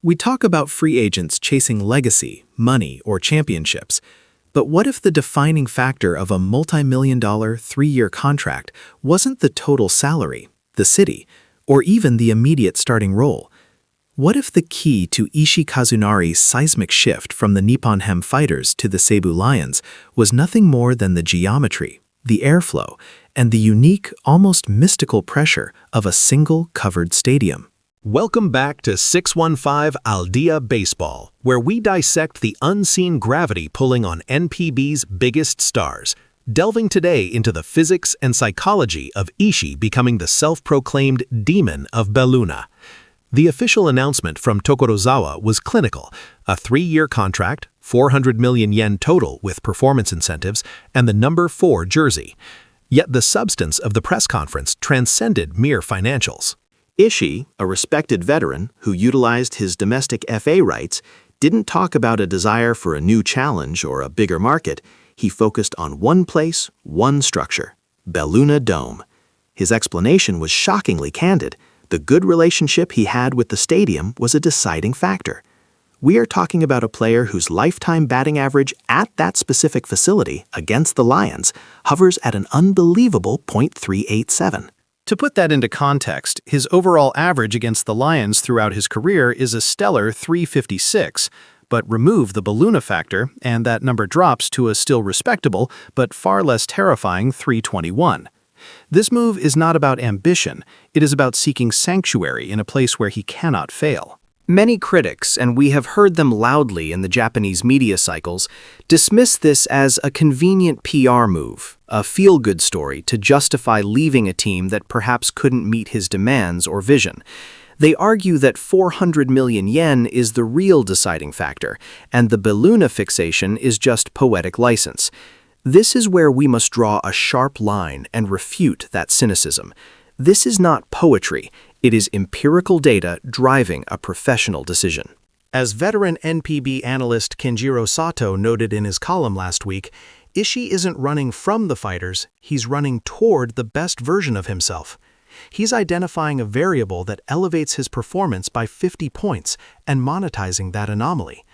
We talk about free agents chasing legacy, money, or championships. But what if the defining factor of a multi-million-dollar, 3-year contract wasn't the total salary, the city, or even the immediate starting role? What if the key to Ishii Kazunari's seismic shift from the Nippon Hem Fighters to the Seibu Lions was nothing more than the geometry, the airflow, and the unique, almost mystical pressure of a single covered stadium? Welcome back to 615 Aldea Baseball, where we dissect the unseen gravity pulling on NPB's biggest stars, delving today into the physics and psychology of Ishii becoming the self-proclaimed demon of Belluna. The official announcement from Tokorozawa was clinical: a 3-year contract, 400 million yen total with performance incentives, and the number 4 jersey. Yet the substance of the press conference transcended mere financials. Ishii, a respected veteran who utilized his domestic FA rights, didn't talk about a desire for a new challenge or a bigger market. He focused on one place, one structure: Belluna Dome. His explanation was shockingly candid. The good relationship he had with the stadium was a deciding factor. We are talking about a player whose lifetime batting average at that specific facility against the Lions hovers at an unbelievable .387. To put that into context, his overall average against the Lions throughout his career is a stellar .356, but remove the Belluna factor, and that number drops to a still respectable but far less terrifying .321. This move is not about ambition, it is about seeking sanctuary in a place where he cannot fail. Many critics, and we have heard them loudly in the Japanese media cycles, dismiss this as a convenient PR move, a feel-good story to justify leaving a team that perhaps couldn't meet his demands or vision. They argue that 400 million yen is the real deciding factor, and the Belluna fixation is just poetic license. This is where we must draw a sharp line and refute that cynicism. This is not poetry. It is empirical data driving a professional decision. As veteran NPB analyst Kenjiro Sato noted in his column last week, Ishii isn't running from the fighters, he's running toward the best version of himself. He's identifying a variable that elevates his performance by 50 points and monetizing that anomaly.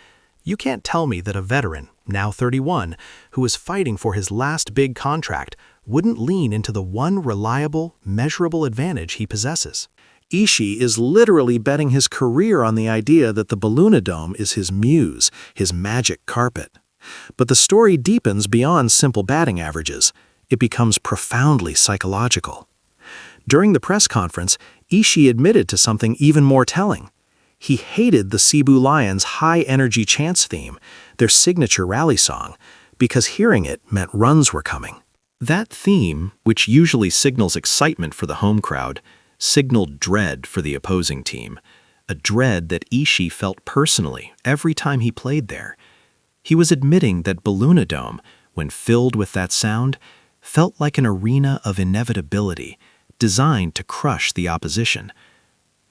You can't tell me that a veteran, now 31, who is fighting for his last big contract wouldn't lean into the one reliable, measurable advantage he possesses. Ishii is literally betting his career on the idea that the Belluna Dome is his muse, his magic carpet. But the story deepens beyond simple batting averages. It becomes profoundly psychological. During the press conference, Ishii admitted to something even more telling. He hated the Seibu Lions' high-energy chants theme, their signature rally song, because hearing it meant runs were coming. That theme, which usually signals excitement for the home crowd, signaled dread for the opposing team, a dread that Ishii felt personally every time he played there. He was admitting that Belluna Dome, when filled with that sound, felt like an arena of inevitability, designed to crush the opposition.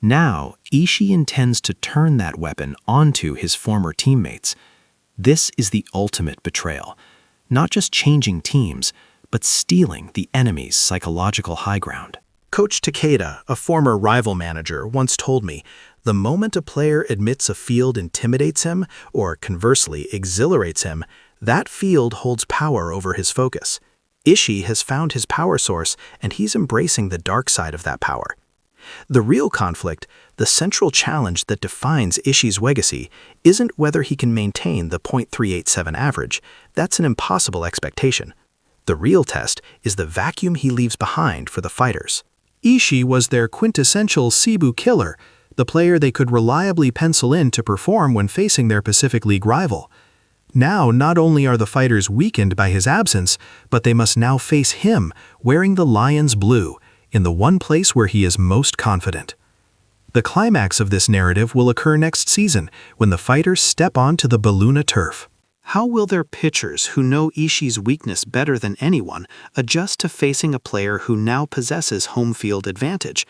Now, Ishii intends to turn that weapon onto his former teammates. This is the ultimate betrayal, not just changing teams, but stealing the enemy's psychological high ground. Coach Takeda, a former rival manager, once told me, the moment a player admits a field intimidates him, or conversely exhilarates him, that field holds power over his focus. Ishii has found his power source, and he's embracing the dark side of that power. The real conflict, the central challenge that defines Ishii's legacy, isn't whether he can maintain the .387 average. That's an impossible expectation. The real test is the vacuum he leaves behind for the fighters. Ishii was their quintessential Seibu killer, the player they could reliably pencil in to perform when facing their Pacific League rival. Now, not only are the fighters weakened by his absence, but they must now face him wearing the Lions blue, in the one place where he is most confident. The climax of this narrative will occur next season, when the fighters step onto the Belluna turf. How will their pitchers, who know Ishii's weakness better than anyone, adjust to facing a player who now possesses home field advantage?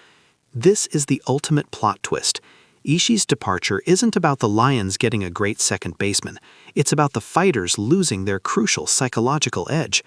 This is the ultimate plot twist. Ishii's departure isn't about the Lions getting a great second baseman. It's about the fighters losing their crucial psychological edge.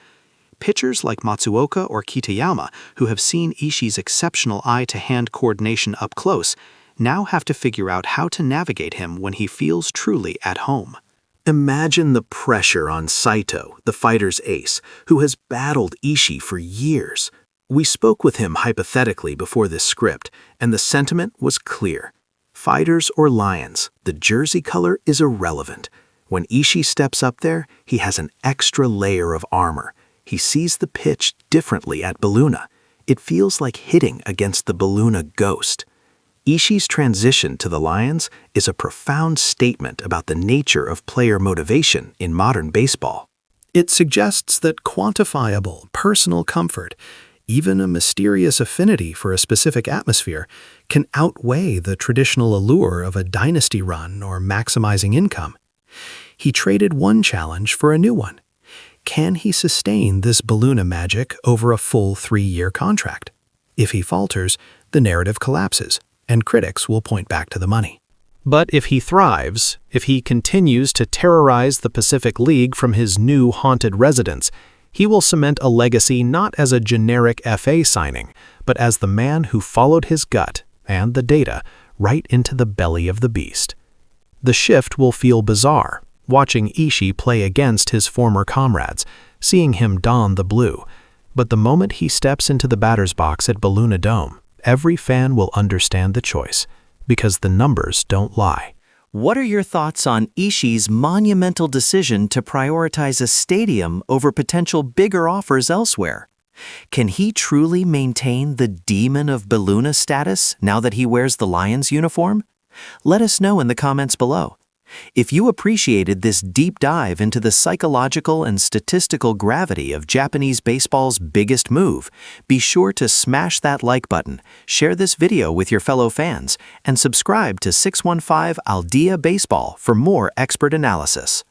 Pitchers like Matsuoka or Kitayama, who have seen Ishii's exceptional eye-to-hand coordination up close, now have to figure out how to navigate him when he feels truly at home. Imagine the pressure on Saito, the fighter's ace, who has battled Ishii for years. We spoke with him hypothetically before this script, and the sentiment was clear. Fighters or lions, the jersey color is irrelevant. When Ishii steps up there, he has an extra layer of armor. He sees the pitch differently at Belluna. It feels like hitting against the Belluna ghost. Ishii's transition to the Lions is a profound statement about the nature of player motivation in modern baseball. It suggests that quantifiable, personal comfort, even a mysterious affinity for a specific atmosphere, can outweigh the traditional allure of a dynasty run or maximizing income. He traded one challenge for a new one. Can he sustain this Belluna magic over a full 3-year contract? If he falters, the narrative collapses, and critics will point back to the money. But if he thrives, if he continues to terrorize the Pacific League from his new haunted residence, he will cement a legacy not as a generic FA signing, but as the man who followed his gut and the data right into the belly of the beast. The shift will feel bizarre, watching Ishii play against his former comrades, seeing him don the blue. But the moment he steps into the batter's box at Belluna Dome, every fan will understand the choice, because the numbers don't lie. What are your thoughts on Ishii's monumental decision to prioritize a stadium over potential bigger offers elsewhere? Can he truly maintain the Demon of Belluna status now that he wears the Lions uniform? Let us know in the comments below. If you appreciated this deep dive into the psychological and statistical gravity of Japanese baseball's biggest move, be sure to smash that like button, share this video with your fellow fans, and subscribe to 615 Aldea Baseball for more expert analysis.